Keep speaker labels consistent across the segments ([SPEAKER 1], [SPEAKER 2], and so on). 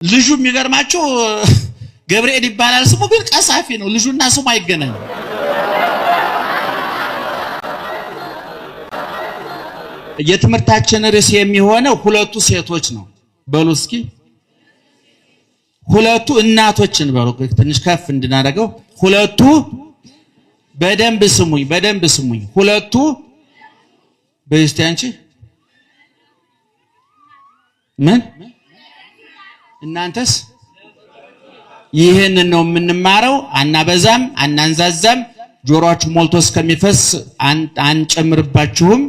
[SPEAKER 1] ልጁ የሚገርማቸው ገብርኤል ይባላል ስሙ ግን ቀሳፊ ነው ልጁና ስሙ አይገናኝ የትምርታችን ርዕስ የሚሆነው ሁለቱ ሴቶች ነው በሉ እስኪ ሁለቱ እናቶችን በሉ ትንሽ ከፍ እንድናደርገው ሁለቱ በደንብ ስሙኝ ሁለቱ በስቲያንቺ ምን እናንተስ ይሄንን ነው የምንማረው አናበዛም አናንዛዛም ጆሮአችሁ ሞልቶ እስከሚፈስ አንጨምርባችሁም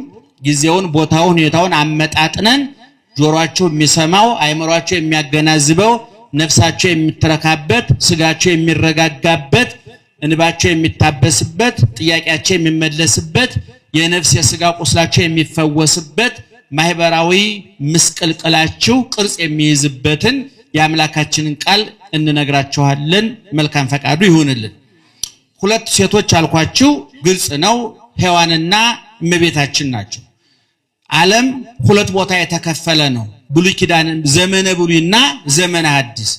[SPEAKER 1] ጊዜውን ቦታውን ሁኔታውን አመጣጥነን ጆሮአችሁ የሚሰማው አይምሮአችሁ የሚያገናዝበው ነፍሳችሁ የሚተረካበት ስጋችሁ የሚረጋጋበት እንባችሁ የሚታበስበት ጥያቄያችሁ የሚመለስበት የነፍስ የስጋ ቁስላችሁ የሚፈወስበት ማህበራዊ ምስቅልቅላችሁ ቅርጽ የሚይዝበትን የአምላካችንን ቃል እንነግራችኋለን መልካም ፈቃዱ ይሁንልን ሁለት ሴቶች አልኳችሁ ግልጽ ነው ሔዋንና እመቤታችን ናቸው ዓለም ሁለት ቦታ የተከፈለ ነው ብሉይ ኪዳን ዘመነ ብሉይና ዘመነ ሐዲስ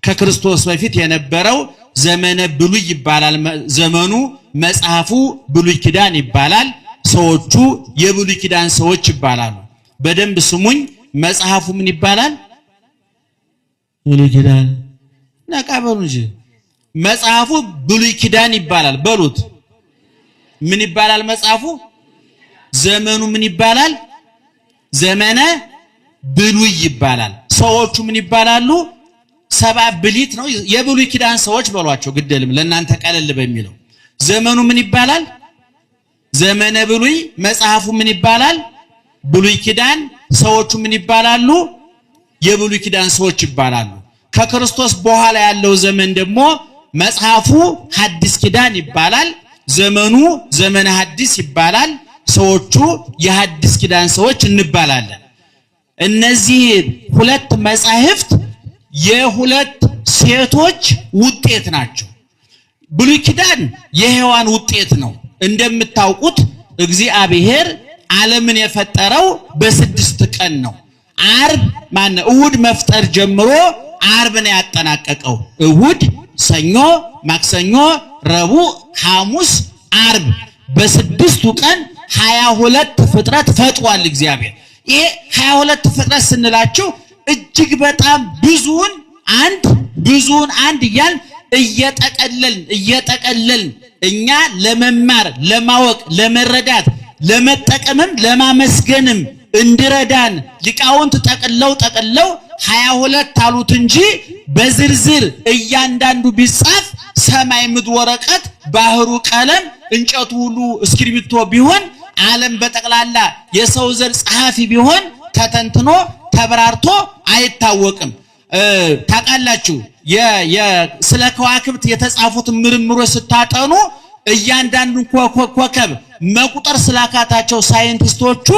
[SPEAKER 1] ከክርስቶስ በፊት የነበረው ዘመነ ብሉይ ይባላል ዘመኑ መጽሐፉ ብሉይ ኪዳን ይባላል ሰዎቹ የብሉይ ኪዳን ሰዎች ይባላሉ በደንብ ስሙኝ መጽሐፉ ምን ይባላል ብሉይ ኪዳን ነቃበሉ እንጂ መጽሐፉ ብሉይ ኪዳን ይባላል በሉት ምን ይባላል መጽሐፉ ዘመኑ ምን ይባላል ዘመነ ብሉይ ይባላል ሰዎቹ ምን ይባላሉ ሰባ ብሊት ነው የብሉይ ኪዳን ሰዎች በሏቸው ግደልም ለእናንተ ቀለል በሚለው ዘመኑ ምን ይባላል ዘመነ ብሉይ መጽሐፉ ምን ይባላል ብሉይ ኪዳን ሰዎቹ ምን ይባላሉ የብሉይ ኪዳን ሰዎች ይባላሉ ከክርስቶስ በኋላ ያለው ዘመን ደግሞ መጽሐፉ ሐዲስ ኪዳን ይባላል ዘመኑ ዘመነ ሐዲስ ይባላል ሰዎቹ የሐዲስ ኪዳን ሰዎች እንባላለን እነዚህ ሁለት መጻሕፍት የሁለት ሴቶች ውጤት ናቸው ብሉይ ኪዳን የሔዋን ውጤት ነው እንደምታውቁት እግዚአብሔር ዓለምን የፈጠረው በስድስት ቀን ነው ዓርብ እሁድ መፍጠር ጀምሮ ዓርብ ነው ያጠናቀቀው እሁድ ሰኞ ማክሰኞ ረቡዕ ሐሙስ ዓርብ በስድስቱ ቀን 22 ፍጥረት ፈጥሯል እግዚአብሔር ይሄ 22 ፍጥረት ስንላችሁ እጅግ በጣም ብዙውን አንድ ይያል እየጠቀለልን እኛ ለመማር ለማወቅ ለመረዳት ለመጠቀምም ለማመስገንም እንድረዳን ሊቃውንት ጠቅለው 22 አሉት እንጂ በዝርዝር እያንዳንዱ ቢጻፍ ሰማይ ምድር ወረቀት ባህሩ ቀለም እንጨቱ ሁሉ እስክሪብቶ ቢሆን ዓለም በጠቅላላ የሰው ዘር ጸሐፊ ቢሆን ተተንትኖ ተብራርቶ አይታወቅም ታቃላችሁ ስለ ከዋክብት የተጻፉት ምርምሮች ስታጠኑ እያንዳንዱ ኮከብ መቁጠር ስላካታቸው ሳይንቲስቶቹ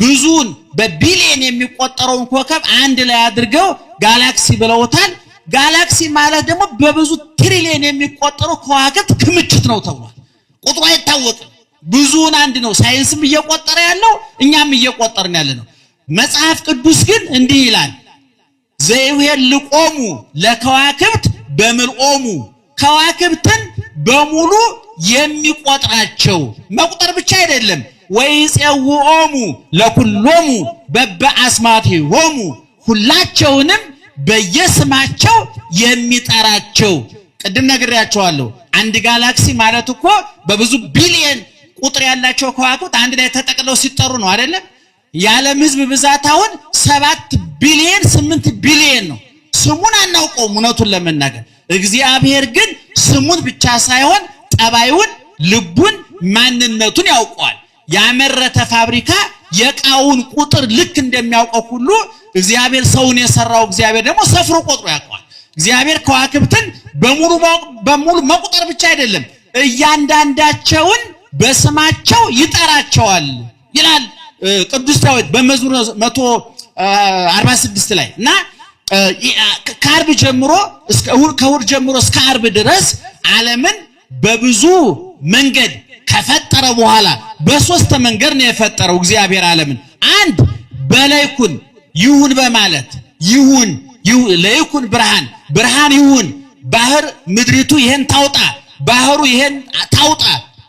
[SPEAKER 1] ብዙን በቢሊየን የሚቆጠረውን ኮከብ አንድ ላይ አድርገው ጋላክሲ ብለውታል ጋላክሲ ማለት ደግሞ በብዙ ትሪሊየን የሚቆጠሩ ከዋክብት ክምችት ነው ተብሏል ቁጥሩ አይታወቅም ብዙውን አንድ ነው ሳይንስም እየቆጠረ ያለው እኛም እየቆጠርን ያለነው መጽሐፍ ቅዱስ ግን እንዲህ ይላል ዘይውሄር ልቆሙ ለከዋክብት በምልኦሙ ከዋክብትን በሙሉ የሚቆጥራቸው መቁጠር ብቻ አይደለም ወይጼውኦሙ ለኩሎሙ በበአስማቲሆሙ ሁላቸውንም በየስማቸው የሚጠራቸው ቅድም ነግሬያቸዋለሁ አንድ ጋላክሲ ማለት እኮ በብዙ ቢሊየን ቁጥር ያላቸው ከዋክብት አንድ ላይ ተጠቅለው ሲጠሩ ነው አይደለም የዓለም ህዝብ ብዛት አሁን 7 ቢሊየን 8 ቢሊየን ነው ስሙን አናውቀውም እውነቱን ለመናገር እግዚአብሔር ግን ስሙን ብቻ ሳይሆን ጠባዩን ልቡን ማንነቱን ያውቀዋል ያመረተ ፋብሪካ የቃውን ቁጥር ልክ እንደሚያውቀው ሁሉ እግዚአብሔር ሰውን የሰራው እግዚአብሔር ደግሞ ሰፍሮ ቆጥሮ ያውቀዋል እግዚአብሔር ከዋክብትን በሙሉ መቁጠር ብቻ አይደለም እያንዳንዳቸውን በስማቸው ይጠራቸዋል ይላል ቅዱስ ዳዊት በመዝሙር 146 ላይ እና ከዓርብ ጀምሮ ከእሑድ ጀምሮ እስከ ዓርብ ድረስ ዓለምን በብዙ መንገድ ከፈጠረ በኋላ በሶስት መንገድ ነው የፈጠረው እግዚአብሔር ዓለምን አንድ በላይኩን ይሁን በማለት ይሁን ለይኩን ብርሃን ብርሃን ይሁን ባህር ምድሪቱ ይሄን ታውጣ ባህሩ ይሄን ታውጣ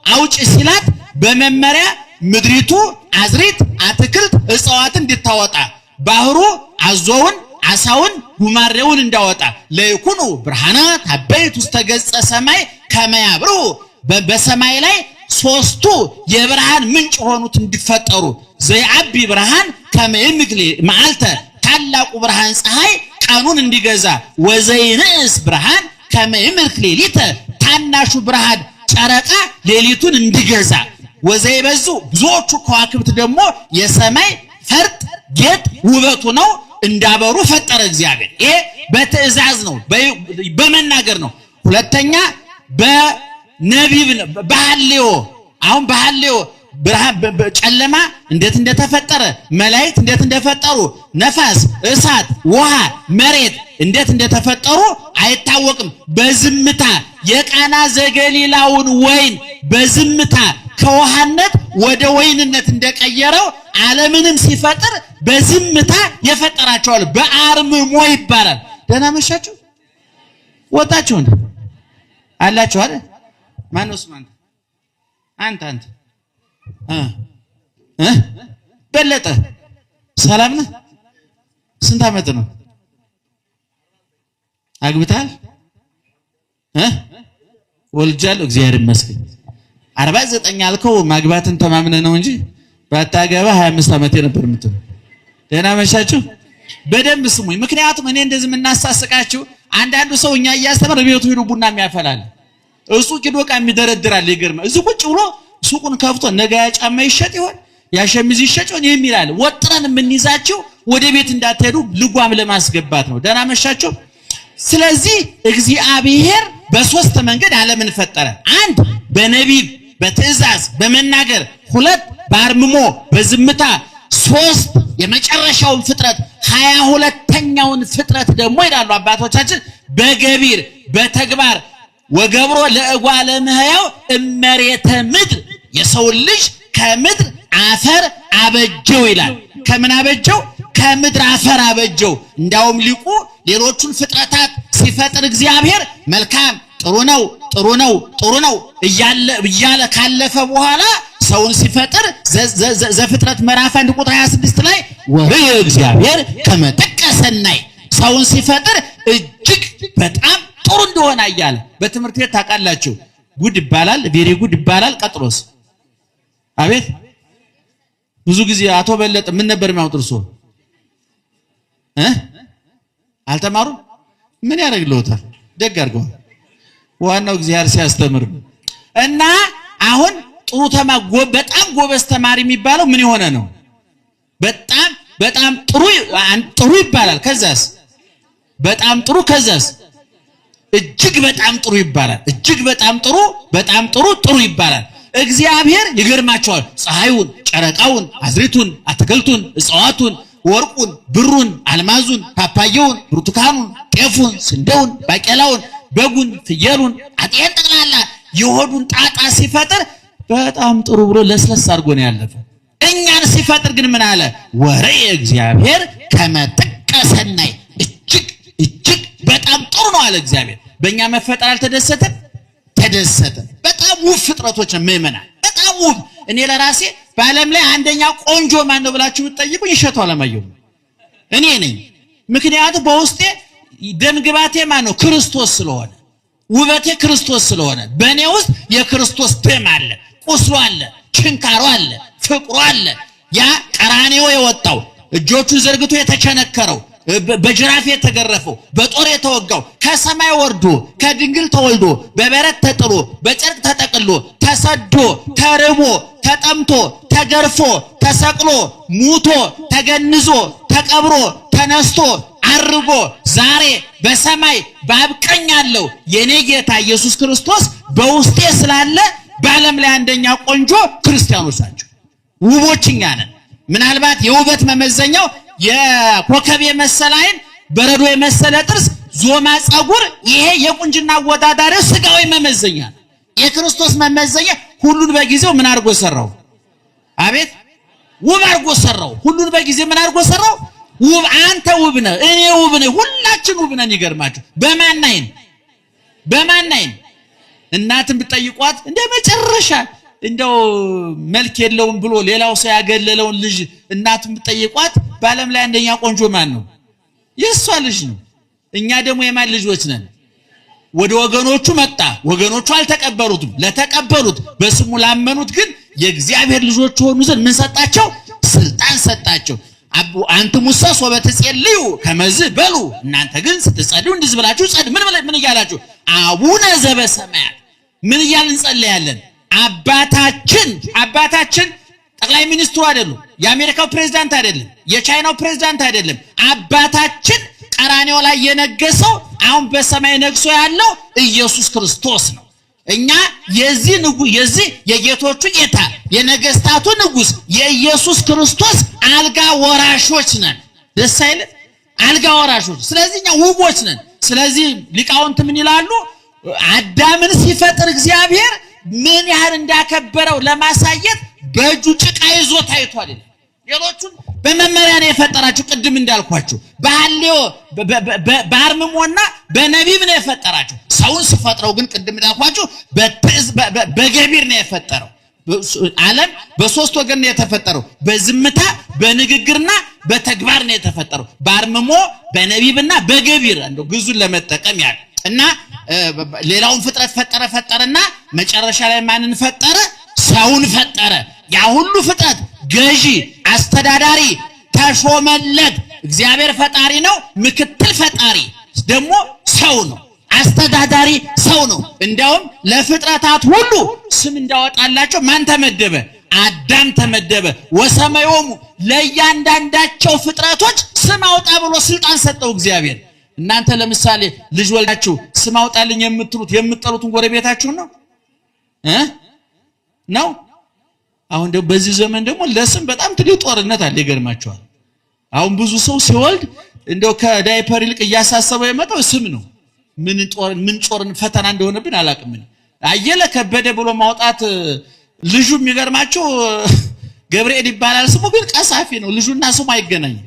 [SPEAKER 1] አውጭ ሲላት በመመሪያ ምድሪቱ አዝሪት አትክልት እጽዋትን እንድታወጣ ባህሩ አዞውን አሳውን ጉማሬውን እንዳወጣ ለይኩኑ ብርሃናት አበይት ውስጥ ተገጸ ሰማይ ከመያብሩ በሰማይ ላይ ሶስቱ የብርሃን ምንጭ ሆኑት እንዲፈጠሩ ዘይዓቢ ብርሃን ከመይምግሊ መዓልተ ታላቁ ብርሃን ፀሐይ ቀኑን እንዲገዛ ወዘይንስ ብርሃን ከመይምግሊ ሌሊተ ታናሹ ብርሃን ጨረቃ ሌሊቱን እንዲገዛ ወዘይበዙ ብዙዎቹ ከዋክብት ደግሞ የሰማይ ፈርጥ ጌጥ ውበቱ ነው እንዳበሩ ፈጠረ እግዚአብሔር። ይሄ በትእዛዝ ነው በመናገር ነው። ሁለተኛ በነቢብ በሐልዮ አሁን በሐልዮ ብርሃን ጨለማ እንዴት እንደተፈጠረ መላእክት እንዴት እንደፈጠሩ ነፋስ እሳት ውሃ መሬት እንዴት እንደተፈጠሩ አይታወቅም። በዝምታ የቃና ዘገሊላውን ወይን በዝምታ ከውሃነት ወደ ወይንነት እንደቀየረው ዓለምንም ሲፈጥር በዝምታ የፈጠራቸው አለ። በአርምሞ ይባላል። ደህና መሻችሁ ወጣችሁ እንዴ አላችሁ አይደል? ማንስ ማን አንተ በለጠ ሰላም ነህ? ስንት ዓመት ነው? አግብተሃል? ወልጃለሁ እግዚአብሔር ይመስገን። 49 አልከው ማግባትን ተማምነ ነው እንጂ ባታገባ 25 ዓመት ነበር የምትለው። ደህና መሻችሁ። በደንብ ስሙኝ። ምክንያቱም እኔ እንደዚህ የምናሳስቃችሁ አንዳንዱ ሰው እኛ እያስተማረ ቤቱ ሄዶ ቡና የሚያፈላል እሱ ቂዶ ዕቃ የሚደረድራል። ይገርም እዚህ ቁጭ ብሎ ሱቁን ከፍቶ ነገ ያ ጫማ ይሸጥ ይሆን ያ ሸሚዝ ይሸጥ ይሆን የሚላል። ወጥረን የምንይዛችሁ ወደ ቤት እንዳትሄዱ ልጓም ለማስገባት ነው። ደህና መሻችሁ። ስለዚህ እግዚአብሔር በሶስት መንገድ ዓለምን ፈጠረ። አንድ በነቢብ በትእዛዝ በመናገር፣ ሁለት በአርምሞ በዝምታ፣ ሶስት የመጨረሻውን ፍጥረት 22ኛውን ፍጥረት ደግሞ ይላሉ አባቶቻችን በገቢር በተግባር ወገብሮ ለእጓለ እመሕያው እመሬተ ምድር የሰው ልጅ ከምድር አፈር አበጀው ይላል። ከምን አበጀው? ከምድር አፈር አበጀው። እንዳውም ሊቁ ሌሎቹን ፍጥረታት ሲፈጥር እግዚአብሔር መልካም ጥሩ ነው እያለ ካለፈ በኋላ ሰውን ሲፈጥር ዘፍጥረት ምዕራፍ 1 ቁጥር 26 ላይ ወርየ እግዚአብሔር ከመ ጥቀ ሰናይ ሰውን ሲፈጥር እጅግ በጣም ጥሩ እንደሆነ አያለ። በትምህርት ቤት ታውቃላችሁ ጉድ ይባላል፣ ቬሪ ጉድ ይባላል። ቀጥሎስ አቤት ብዙ ጊዜ አቶ በለጠ ምን ነበር የሚያወጥርሶ አልተማሩም? ምን ያደርግልዎታል? ደግ አድርገው። ዋናው እግዚአብሔር ሲያስተምር እና አሁን ጥሩ በጣም ጎበዝ ተማሪ የሚባለው ምን የሆነ ነው? በጣም ጥሩ ይባላል። ከዛስ በጣም ጥሩ፣ ከዛስ እጅግ በጣም ጥሩ ይባላል። እጅግ በጣም ጥሩ ይባላል። እግዚአብሔር ይገርማቸዋል። ፀሐዩን፣ ጨረቃውን፣ አዝሪቱን፣ አትክልቱን፣ እጽዋቱን፣ ወርቁን፣ ብሩን፣ አልማዙን፣ ፓፓያውን፣ ብርቱካኑን፣ ጤፉን፣ ስንዴውን፣ ባቄላውን፣ በጉን፣ ፍየሉን፣ አጤን ጠቅላላ የሆዱን ጣጣ ሲፈጥር በጣም ጥሩ ብሎ ለስለስ አድርጎ ነው ያለፈው። እኛን ሲፈጥር ግን ምን አለ? ወርየ እግዚአብሔር ከመ ጥቀ ሰናይ እጅግ በጣም ጥሩ ነው አለ እግዚአብሔር። በእኛ መፈጠር አልተደሰተም? ተደሰተ። በጣም ውብ ፍጥረቶች ነው ምእመናን፣ በጣም ውብ። እኔ ለራሴ በዓለም ላይ አንደኛ ቆንጆ ማን ነው ብላችሁ ብትጠይቁኝ እሸቱ አለማየሁ እኔ ነኝ። ምክንያቱም በውስጤ ደምግባቴ ማን ነው? ክርስቶስ ስለሆነ፣ ውበቴ ክርስቶስ ስለሆነ በእኔ ውስጥ የክርስቶስ ደም አለ፣ ቁስሉ አለ፣ ችንካሩ አለ፣ ፍቅሩ አለ። ያ ቀራንዮ የወጣው እጆቹን ዘርግቶ የተቸነከረው በጅራፍ የተገረፈው በጦር የተወጋው ከሰማይ ወርዶ ከድንግል ተወልዶ በበረት ተጥሎ በጨርቅ ተጠቅሎ ተሰዶ ተርቦ ተጠምቶ ተገርፎ ተሰቅሎ ሙቶ ተገንዞ ተቀብሮ ተነስቶ አርጎ ዛሬ በሰማይ በአብ ቀኝ ያለው የኔ ጌታ ኢየሱስ ክርስቶስ በውስጤ ስላለ በዓለም ላይ አንደኛ ቆንጆ ክርስቲያኖች ናቸው። ውቦች እኛ ነን። ምናልባት የውበት መመዘኛው የኮከብ የመሰለ ዓይን፣ በረዶ የመሰለ ጥርስ፣ ዞማ ጸጉር፣ ይሄ የቁንጅና አወዳዳሪው ስጋዊ መመዘኛ ነው። የክርስቶስ መመዘኛ ሁሉን በጊዜው ምን አድርጎ ሰራው? አቤት ውብ አድርጎ ሰራው። ሁሉን በጊዜ ምን አድርጎ ሰራው? ውብ አንተ ውብ ነህ፣ እኔ ውብ ነኝ፣ ሁላችን ውብ ነን። ይገርማችሁ በማን አይን እናትን ብትጠይቋት እንደ መጨረሻ እንደው መልክ የለውም ብሎ ሌላው ሰው ያገለለውን ልጅ እናትን ብትጠይቋት በዓለም ላይ አንደኛ ቆንጆ ማን ነው? የሷ ልጅ ነው። እኛ ደግሞ የማን ልጆች ነን? ወደ ወገኖቹ መጣ፣ ወገኖቹ አልተቀበሉትም። ለተቀበሉት በስሙ ላመኑት ግን የእግዚአብሔር ልጆች ሆኑ ዘንድ ምን ሰጣቸው? ስልጣን ሰጣቸው። አንተ ሙሳ ወበትጸልዩ ከመዝ በሉ እናንተ ግን ስትጸልዩ እንዲህ ብላችሁ ጸልዩ። ምን እያላችሁ? አቡነ ዘበሰማያት። ምን እያልን እንጸልያለን? አባታችን ጠቅላይ ሚኒስትሩ አይደሉም፣ የአሜሪካው ፕሬዝዳንት አይደለም፣ የቻይናው ፕሬዝዳንት አይደለም። አባታችን ቀራንዮ ላይ የነገሰው አሁን በሰማይ ነግሶ ያለው ኢየሱስ ክርስቶስ ነው። እኛ የዚህ የጌቶቹ ጌታ የነገስታቱ ንጉስ የኢየሱስ ክርስቶስ አልጋ ወራሾች ነን። ደስ አይል? አልጋ ወራሾች። ስለዚህ እኛ ውቦች ነን። ስለዚህ ሊቃውንት ምን ይላሉ? አዳምን ሲፈጥር እግዚአብሔር ምን ያህል እንዳከበረው ለማሳየት በእጁ ጭቃ ይዞ ታይቷል። ሌሎቹን በመመሪያ ነው የፈጠራቸው። ቅድም እንዳልኳቸው በሐሌዮ በአርምሞና በነቢብ ነው የፈጠራቸው። ሰውን ሲፈጥረው ግን ቅድም እንዳልኳቸው በገቢር ነው የፈጠረው። ዓለም በሶስት ወገን ነው የተፈጠረው። በዝምታ በንግግርና በተግባር ነው የተፈጠረው። በአርምሞ በነቢብና በገቢር እንደው ግዙን ለመጠቀም ያለ እና ሌላውን ፍጥረት ፈጠረና መጨረሻ ላይ ማንን ፈጠረ? ሰውን ፈጠረ። ያ ሁሉ ፍጥረት ገዢ አስተዳዳሪ ተሾመለት። እግዚአብሔር ፈጣሪ ነው፣ ምክትል ፈጣሪ ደግሞ ሰው ነው፣ አስተዳዳሪ ሰው ነው። እንዲያውም ለፍጥረታት ሁሉ ስም እንዳወጣላቸው ማን ተመደበ? አዳም ተመደበ። ወሰማዮሙ ለእያንዳንዳቸው ፍጥረቶች ስም አውጣ ብሎ ስልጣን ሰጠው እግዚአብሔር። እናንተ ለምሳሌ ልጅ ወልዳችሁ ስም አውጣልኝ የምትጠሩትን ጎረቤታችሁን ነው። አሁን ደግሞ በዚህ ዘመን ደግሞ ለስም በጣም ትልቅ ጦርነት አለ። ይገርማችኋል። አሁን ብዙ ሰው ሲወልድ እንደው ከዳይፐር ይልቅ እያሳሰበው የመጣው ስም ነው። ምን ጦርን ፈተና እንደሆነብን አላውቅም። አየለ ከበደ ብሎ ማውጣት ልጁ የሚገርማችሁ ገብርኤል ይባላል ስሙ፣ ግን ቀሳፊ ነው። ልጁና ስሙ አይገናኝም።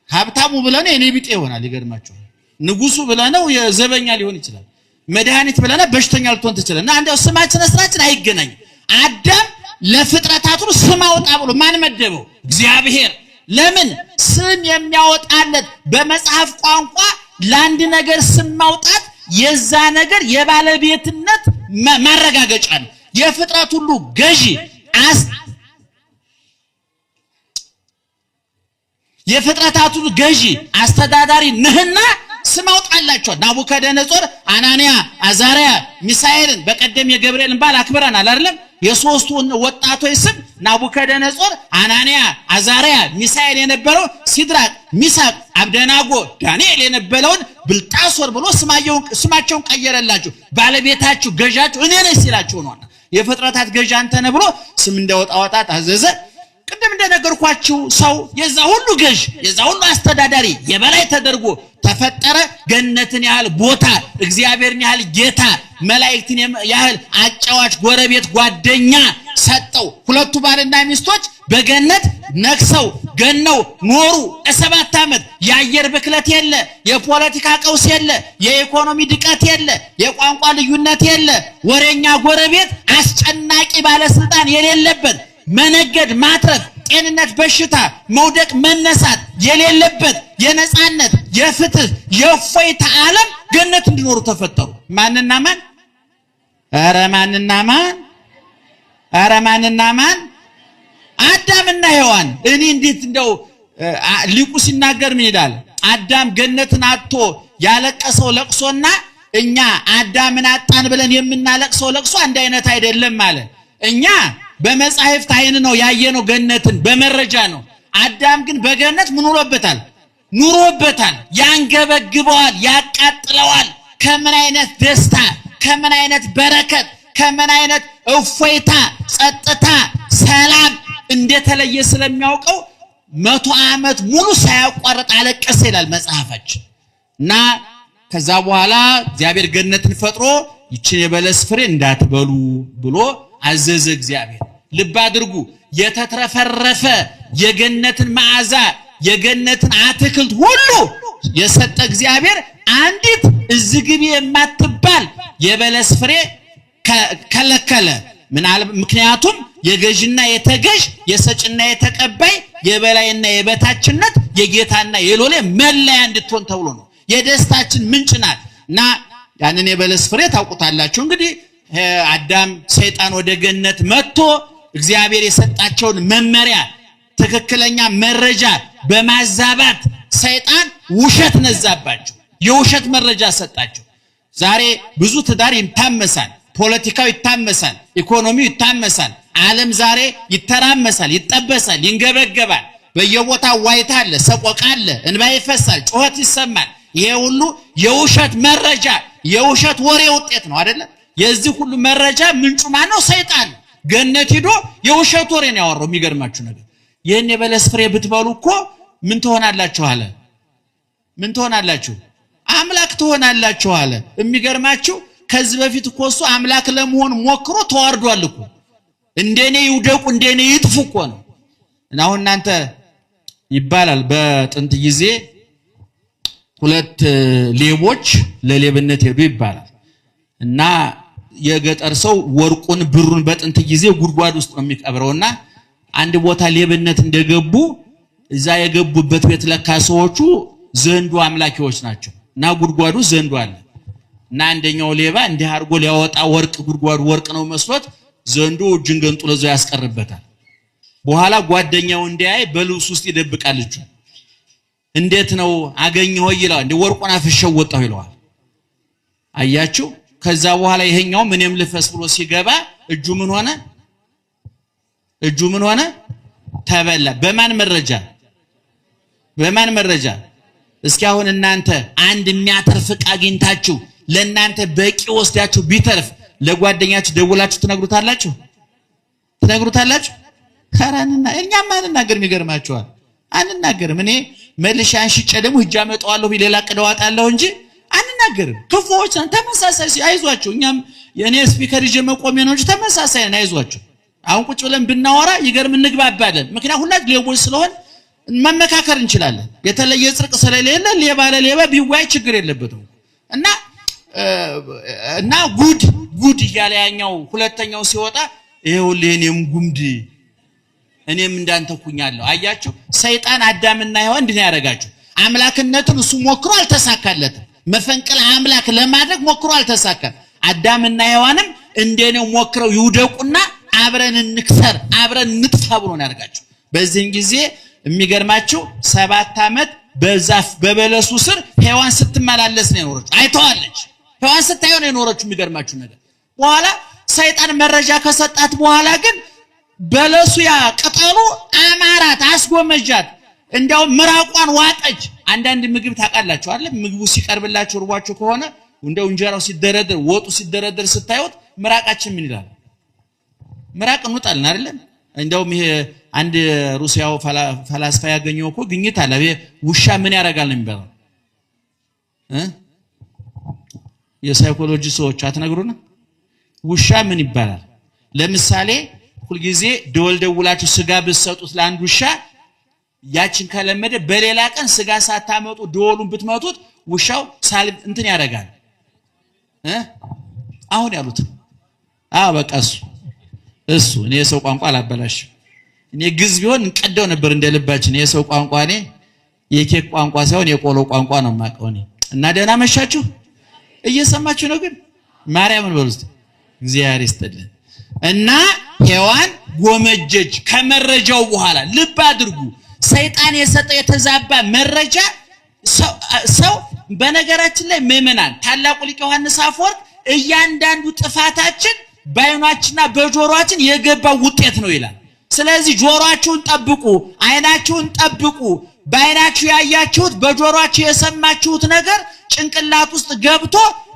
[SPEAKER 1] ሀብታሙ ብለነው የኔ ቢጤ ይሆናል። ይገርማችኋል። ንጉሱ ብለነው የዘበኛ ሊሆን ይችላል። መድኃኒት ብለነው በሽተኛ ልትሆን ትችላለህ። እና እንደው ስማችን አይገናኝም። አዳም ለፍጥረታቱ ስም አውጣ ብሎ ማን መደበው? እግዚአብሔር። ለምን? ስም የሚያወጣለት በመጽሐፍ ቋንቋ ለአንድ ነገር ስም ማውጣት የዛ ነገር የባለቤትነት ማረጋገጫ ነው። የፍጥረት ሁሉ ገዢ የፍጥረታቱ ገዢ አስተዳዳሪ ነህና ስም አውጣላቸው። ናቡከደነጾር አናንያ፣ አዛርያ፣ ሚሳኤልን በቀደም የገብርኤልን ባል አክብረናል አይደለም? የሶስቱ ወጣቶች ስም ናቡከደነጾር፣ አናንያ፣ አዛርያ፣ ሚሳኤል የነበረው ሲድራቅ፣ ሚሳቅ፣ አብደናጎ፣ ዳንኤል የነበረውን ብልጣሶር ብሎ ስማቸውን ቀየረላቸው። ባለቤታችሁ ገዣችሁ እኔ ነኝ ሲላቸው ነውና የፍጥረታት ገዢ አንተ ነህ ብሎ ስም እንዳወጣ ታዘዘ። ቅድም እንደነገርኳችሁ ሰው የዛ ሁሉ ገዥ የዛ ሁሉ አስተዳዳሪ የበላይ ተደርጎ ተፈጠረ። ገነትን ያህል ቦታ፣ እግዚአብሔርን ያህል ጌታ፣ መላእክትን ያህል አጫዋች ጎረቤት ጓደኛ ሰጠው። ሁለቱ ባልና ሚስቶች በገነት ነክሰው ገነው ኖሩ 7 ዓመት። የአየር ብክለት የለ፣ የፖለቲካ ቀውስ የለ፣ የኢኮኖሚ ድቀት የለ፣ የቋንቋ ልዩነት የለ፣ ወሬኛ ጎረቤት፣ አስጨናቂ ባለስልጣን የሌለበት፣ መነገድ ማትረፍ፣ ጤንነት፣ በሽታ፣ መውደቅ መነሳት የሌለበት የነጻነት፣ የፍትህ፣ የእፎይታ ዓለም ገነት እንዲኖሩ ተፈጠሩ። ማንና ማን? ኧረ ማንና ማን? አዳምና ሔዋን። እኔ እንዴት እንደው ሊቁ ሲናገር ምን ይላል? አዳም ገነትን አጥቶ ያለቀሰው ለቅሶና እኛ አዳምን አጣን ብለን የምናለቅሰው ለቅሶ አንድ አይነት አይደለም ማለት። እኛ በመጻሕፍት አይን ነው ያየነው ገነትን በመረጃ ነው። አዳም ግን በገነት ምን ኑሮበታል፣ ያንገበግበዋል፣ ያቃጥለዋል። ከምን አይነት ደስታ፣ ከምን አይነት በረከት፣ ከምን አይነት እፎይታ፣ ጸጥታ፣ ሰላም እንደተለየ ስለሚያውቀው 100 ዓመት ሙሉ ሳያቋርጥ አለቀሰ ይላል መጽሐፋችን። እና ከዛ በኋላ እግዚአብሔር ገነትን ፈጥሮ ይችን የበለስ ፍሬ እንዳትበሉ ብሎ አዘዘ እግዚአብሔር። ልብ አድርጉ፣ የተትረፈረፈ የገነትን መዓዛ የገነትን አትክልት ሁሉ የሰጠ እግዚአብሔር አንዲት እዝግቢ የማትባል የበለስ ፍሬ ከለከለ። ምክንያቱም የገዥና የተገዥ የሰጭና የተቀባይ የበላይና የበታችነት የጌታና የሎሌ መለያ እንድትሆን ተብሎ ነው። የደስታችን ምንጭ ናት እና ያንን የበለስ ፍሬ ታውቁታላችሁ። እንግዲህ አዳም ሰይጣን ወደ ገነት መጥቶ እግዚአብሔር የሰጣቸውን መመሪያ ትክክለኛ መረጃ በማዛባት ሰይጣን ውሸት ነዛባቸው፣ የውሸት መረጃ ሰጣቸው። ዛሬ ብዙ ትዳር ይታመሳል፣ ፖለቲካው ይታመሳል፣ ኢኮኖሚው ይታመሳል። ዓለም ዛሬ ይተራመሳል፣ ይጠበሳል፣ ይንገበገባል። በየቦታው ዋይታ አለ፣ ሰቆቃ አለ፣ እንባ ይፈሳል፣ ጩኸት ይሰማል። ይሄ ሁሉ የውሸት መረጃ የውሸት ወሬ ውጤት ነው አይደለ? የዚህ ሁሉ መረጃ ምንጩ ማን ነው? ሰይጣን። ገነት ሄዶ የውሸት ወሬ ነው ያወራው። የሚገርማችሁ ነገር ይሄን የበለስ ፍሬ ብትበሉ እኮ ምን ትሆናላችሁ አለ? ምን ትሆናላችሁ? አምላክ ትሆናላችሁ አለ። የሚገርማችሁ ከዚህ በፊት እኮ እሱ አምላክ ለመሆን ሞክሮ ተዋርዷል እኮ። እንደኔ ይውደቁ እንደኔ ይጥፉ እኮ ነው። እና አሁን እናንተ ይባላል በጥንት ጊዜ ሁለት ሌቦች ለሌብነት ሄዱ ይባላል። እና የገጠር ሰው ወርቁን ብሩን በጥንት ጊዜ ጉድጓድ ውስጥ ነው የሚቀብረውና አንድ ቦታ ሌብነት እንደገቡ እዛ የገቡበት ቤት ለካ ሰዎቹ ዘንዶ አምላኪዎች ናቸው። እና ጉድጓዱ ዘንዶ አለ። እና አንደኛው ሌባ እንዲህ አድርጎ ሊያወጣ ወርቅ ጉድጓዱ ወርቅ ነው መስሎት ዘንዶ እጁን ገንጥሎ እዛው ያስቀርበታል። በኋላ ጓደኛው እንዲያይ በልብስ ውስጥ ይደብቃል እጁ። እንዴት ነው አገኘው ይላል። እንደ ወርቁን አፍሸው ወጣው ይለዋል። አያችሁ? ከዛ በኋላ ይሄኛው ምንም ልፈስ ብሎ ሲገባ እጁ ምን ሆነ? እጁ ምን ሆነ? ተበላ። በማን መረጃ? በማን መረጃ? እስኪ አሁን እናንተ አንድ የሚያተርፍ ዕቃ አግኝታችሁ ለእናንተ በቂ ወስዳችሁ ቢተርፍ ለጓደኛችሁ ደውላችሁ ትነግሩታላችሁ? ትነግሩታላችሁ? ካራንና እኛም አንናገርም። ይገርማችኋል፣ አንናገርም። እኔ መልሻን ሽጬ ደግሞ ሂጅ አመጣዋለሁ ሌላ ቅደዋጣለሁ እንጂ አንናገርም። ክፉዎች ነን። ተመሳሳይ አይዟችሁ። እኛም የኔ ስፒከር ይዤ መቆሜ ነው እንጂ ተመሳሳይ ነን። አይዟችሁ። አሁን ቁጭ ብለን ብናወራ ይገርም እንግባባለን። ምክንያቱም ሁላችን ሌቦች ስለሆን መመካከር እንችላለን። የተለየ ጽድቅ ስለሌለ ሌባ ለሌባ ቢዋይ ችግር የለበትም። እና ጉድ እያለ ያኛው ሁለተኛው ሲወጣ ይሄውልህ እኔም ጉምድ እኔም እንዳንተኩኛለሁ። አያችሁ? ሰይጣን አዳምና ሔዋን እንዲህ ያደርጋችሁ። አምላክነትን እሱ ሞክሮ አልተሳካለትም። መፈንቅለ አምላክ ለማድረግ ሞክሮ አልተሳካም። አዳምና ሔዋንም እንደኔው ሞክረው ይውደቁና አብረን እንክሰር አብረን እንጥፋ ብሎ ነው ያደርጋችሁ። በዚህን ጊዜ የሚገርማችሁ 7 ዓመት በዛፍ በበለሱ ስር ሔዋን ስትመላለስ ነው የኖረችው። አይተዋለች። ሔዋን ስታየው ነው የኖረችው። የሚገርማችሁ ነገር በኋላ ሰይጣን መረጃ ከሰጣት በኋላ ግን በለሱ ያ ቅጠሉ አማራት፣ አስጎመጃት። እንዲያው ምራቋን ዋጠች። አንዳንድ ምግብ ታውቃላችሁ አይደል? ምግቡ ሲቀርብላችሁ ርቧችሁ ከሆነ እንደው እንጀራው ሲደረደር ወጡ ሲደረደር ስታዩት ምራቃችን ምን ይላል? ምራቅ እንውጣለን አይደል? እንደውም ይሄ አንድ ሩሲያው ፈላስፋ ያገኘው እኮ ግኝት አለ። ውሻ ምን ያደርጋል ነው የሚባለው? የሳይኮሎጂ ሰዎች አትነግሩና ውሻ ምን ይባላል? ለምሳሌ ሁልጊዜ ደወልደውላችሁ ስጋ ብትሰጡት ለአንድ ውሻ ያችን ከለመደ በሌላ ቀን ስጋ ሳታመጡ ደወሉን ብትመቱት ውሻው እንትን ያደርጋል። አሁን ያሉት በቃ እሱ እኔ የሰው ቋንቋ አላበላሽ። እኔ ግዝ ቢሆን እንቀደው ነበር እንደልባችን። የሰው ቋንቋ እኔ የኬክ ቋንቋ ሳይሆን የቆሎ ቋንቋ ነው የማውቀው እኔ። እና ደህና መሻችሁ እየሰማችሁ ነው። ግን ማርያምን በሉት እግዚአብሔር ይስጥልን። እና ሔዋን ጎመጀች ከመረጃው በኋላ። ልብ አድርጉ፣ ሰይጣን የሰጠው የተዛባ መረጃ ሰው በነገራችን ላይ ምእመናን ታላቁ ሊቅ ዮሐንስ አፈወርቅ እያንዳንዱ ጥፋታችን በዓይናችንና በጆሮአችን የገባው ውጤት ነው ይላል። ስለዚህ ጆሮአችሁን ጠብቁ፣ ዓይናችሁን ጠብቁ። በዓይናችሁ ያያችሁት በጆሮአችሁ የሰማችሁት ነገር ጭንቅላት ውስጥ ገብቶ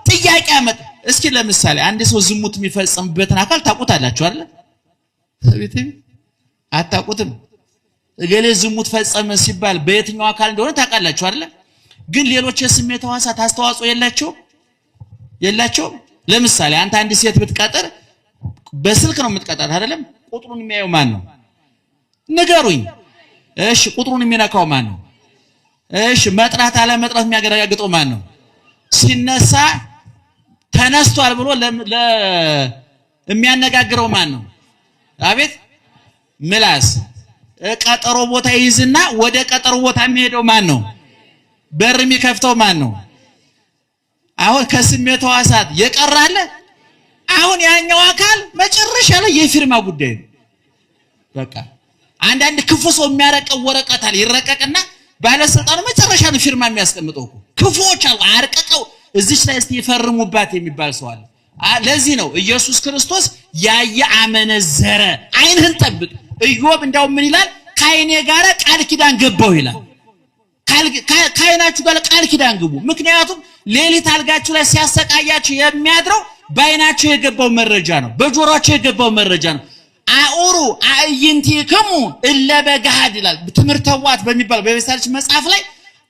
[SPEAKER 1] ጥያቄ ያመጣ። እስኪ ለምሳሌ አንድ ሰው ዝሙት የሚፈጽምበትን አካል ታውቁታላችሁ አይደል? አታውቁትም? እገሌ ዝሙት ፈጸመ ሲባል በየትኛው አካል እንደሆነ ታውቃላችሁ አይደል? ግን ሌሎች የስሜት ሕዋሳት አስተዋጽኦ የላቸውም። ለምሳሌ አንድ ሴት ብትቀጥር በስልክ ነው የምትቀጥራት አይደለም? ቁጥሩን የሚያየው ማን ነው? ንገሩኝ። እሺ ቁጥሩን የሚነካው ማን ነው? እሺ መጥራት አለ መጥራት የሚያገራግጠው ማን ነው? ሲነሳ ተነስቷል ብሎ የሚያነጋግረው ማን ነው? አቤት ምላስ። ቀጠሮ ቦታ ይይዝና ወደ ቀጠሮ ቦታ የሚሄደው ማን ነው? በር የሚከፍተው ማን ነው? አሁን ከስሜት ሕዋሳት የቀራለ አሁን ያኛው አካል መጨረሻ ላይ የፊርማ ጉዳይ ነው። በቃ አንዳንድ ክፉ ሰው የሚያረቀው ወረቀት አለ ይረቀቅና ባለስልጣኑ መጨረሻ ነው ፊርማ የሚያስቀምጠው እኮ። ክፉዎች አሉ አርቀቀው እዚች ላይ እስቲ ይፈርሙባት የሚባል ሰው አለ። ለዚህ ነው ኢየሱስ ክርስቶስ ያየ አመነዘረ። ዓይንህን ጠብቅ። ኢዮብ እንዳው ምን ይላል? ከዓይኔ ጋር ቃል ኪዳን ገባው ይላል። ከዓይናችሁ ጋር ቃል ኪዳን ግቡ። ምክንያቱም ሌሊት አልጋችሁ ላይ ሲያሰቃያችሁ የሚያድረው በዓይናችሁ የገባው መረጃ ነው፣ በጆሮአችሁ የገባው መረጃ ነው። አኡሩ አዕይንቲክሙ እለ በገሃድ ይላል ትምህርተ ዋት በሚባል በቤሳልች መጽሐፍ ላይ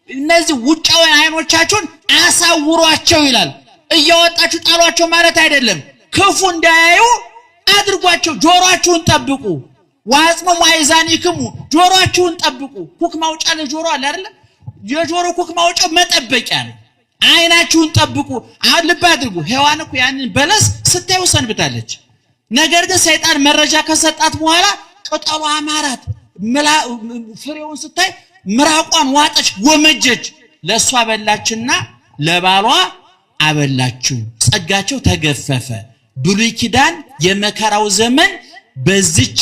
[SPEAKER 1] እነዚህ ውጫዊ ዓይኖቻችሁን አሳውሯቸው ይላል። እያወጣችሁ ጣሏቸው ማለት አይደለም። ክፉ እንዳያዩ አድርጓቸው። ጆሮአችሁን ጠብቁ። ዋጽሙ ማይዛኒክሙ ጆሮአችሁን ጠብቁ። ኩክ ማውጫ ለጆሮ አለ አይደል? የጆሮ ኩክ ማውጫው መጠበቂያ ነው። ዓይናችሁን ጠብቁ። አሁን ልብ አድርጉ። ሔዋን እኮ ያንን በለስ ስታዩ ሰንብታለች። ነገር ግን ሰይጣን መረጃ ከሰጣት በኋላ ቅጠሉ አማራት። ፍሬውን ስታይ ምራቋን ዋጠች፣ ጎመጀች። ለሷ በላችና ለባሏ አበላችሁ። ጸጋቸው ተገፈፈ። ብሉይ ኪዳን የመከራው ዘመን በዚች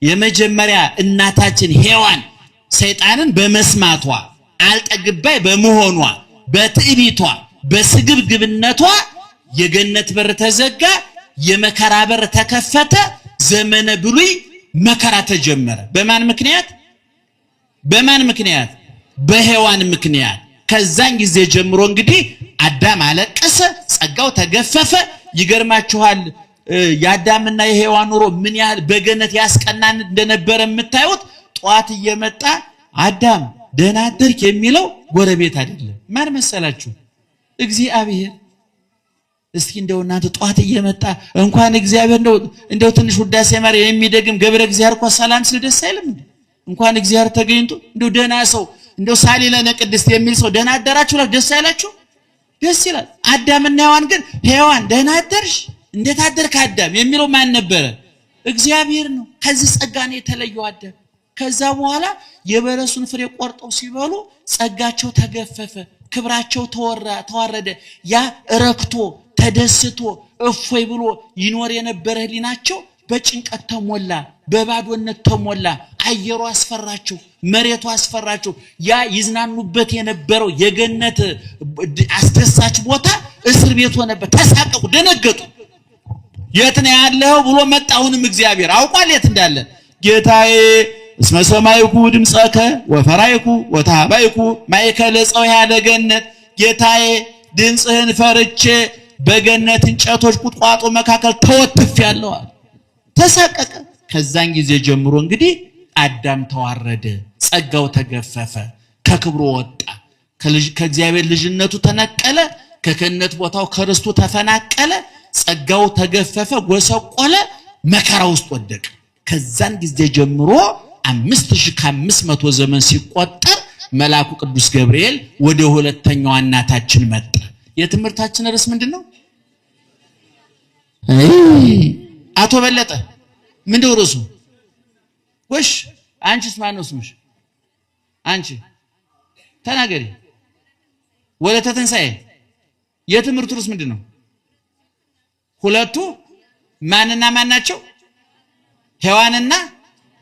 [SPEAKER 1] የመጀመሪያ እናታችን ሔዋን ሰይጣንን በመስማቷ አልጠግባይ በመሆኗ በትዕቢቷ በስግብግብነቷ የገነት በር ተዘጋ፣ የመከራ በር ተከፈተ። ዘመነ ብሉይ መከራ ተጀመረ። በማን ምክንያት? በማን ምክንያት? በሔዋን ምክንያት። ከዛን ጊዜ ጀምሮ እንግዲህ አዳም አለቀሰ፣ ጸጋው ተገፈፈ። ይገርማችኋል የአዳምና የሔዋን ኑሮ ምን ያህል በገነት ያስቀናን እንደነበረ የምታዩት። ጧት እየመጣ አዳም ደህና አደርክ የሚለው ጎረቤት አይደለም። ማን መሰላችሁ? እግዚአብሔር። እስኪ እንደው እናንተ ጧት እየመጣ እንኳን እግዚአብሔር እንደው ትንሽ ውዳሴ ማርያም የሚደግም ገብረ እግዚአብሔር እኮ ሰላም ሲል ደስ አይልም እንዴ? እንኳን እግዚአብሔር ተገኝቶ እንደው ደህና ሰው እንደው ሳሊለነ ቅድስት የሚል ሰው ደህና አደራችሁ ላይ ደስ አይላችሁ? ደስ ይላል። አዳምና ሔዋን ግን ሔዋን ደህና አደርሽ እንዴት አደርክ አዳም የሚለው ማን ነበረ? እግዚአብሔር ነው። ከዚህ ጸጋ ነው የተለየው አዳም። ከዛ በኋላ የበለሱን ፍሬ ቆርጠው ሲበሉ ጸጋቸው ተገፈፈ፣ ክብራቸው ተዋረደ። ያ ረክቶ ተደስቶ እፎይ ብሎ ይኖር የነበረ ህሊናቸው በጭንቀት ተሞላ፣ በባዶነት ተሞላ። አየሩ አስፈራቸው፣ መሬቱ አስፈራቸው። ያ ይዝናኑበት የነበረው የገነት አስደሳች ቦታ እስር ቤት ሆነበት። ተሳቀቁ፣ ደነገጡ። የት ነው ያለው ብሎ መጣ። አሁንም እግዚአብሔር አውቋል የት እንዳለ። ጌታዬ እስመ ሰማይኩ ድምፀከ ወፈራይኩ ወታባይኩ ማእከለ ጸውያ ለገነት። ጌታዬ ድምፅህን ፈርቼ በገነት እንጨቶች ቁጥቋጦ መካከል ተወትፌአለሁ። ተሳቀቀ። ከዛን ጊዜ ጀምሮ እንግዲህ አዳም ተዋረደ፣ ጸጋው ተገፈፈ፣ ከክብሩ ወጣ፣ ከእግዚአብሔር ልጅነቱ ተነቀለ፣ ከክህነት ቦታው ከርስቱ ተፈናቀለ፣ ጸጋው ተገፈፈ፣ ጎሰቆለ፣ መከራ ውስጥ ወደቀ። ከዛን ጊዜ ጀምሮ 5500 ዘመን ሲቆጠር መልአኩ ቅዱስ ገብርኤል ወደ ሁለተኛዋ እናታችን መጣ። የትምህርታችን ርዕስ ምንድነው? አቶ በለጠ ምንድነው ርዕሱ? ወሽ አንቺስ ማን ነው ስምሽ? አንቺ ተናገሪ። ወለተ ትንሣኤ። የትምህርቱ ርዕስ ምንድነው? ሁለቱ ማንና ማን ናቸው? ሔዋንና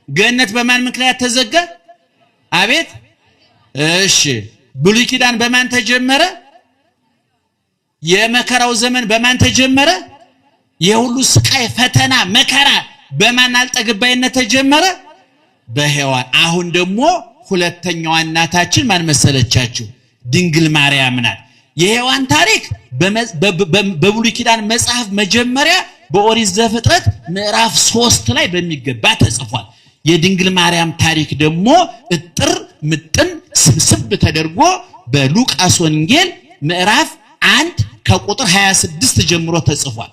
[SPEAKER 1] ገነት በማን ምክንያት ተዘጋ? አቤት። እሺ ብሉይ ኪዳን በማን ተጀመረ? የመከራው ዘመን በማን ተጀመረ? የሁሉ ስቃይ ፈተና መከራ በማን አልጠግባይነት ተጀመረ? በሔዋን። አሁን ደግሞ ሁለተኛዋ እናታችን ማን መሰለቻችሁ? ድንግል ማርያም ናት። የሔዋን ታሪክ በብሉይ ኪዳን መጽሐፍ መጀመሪያ በኦሪት ዘፍጥረት ምዕራፍ 3 ላይ በሚገባ ተጽፏል። የድንግል ማርያም ታሪክ ደግሞ እጥር ምጥን ስብስብ ተደርጎ በሉቃስ ወንጌል ምዕራፍ 1 ከቁጥር 26 ጀምሮ ተጽፏል።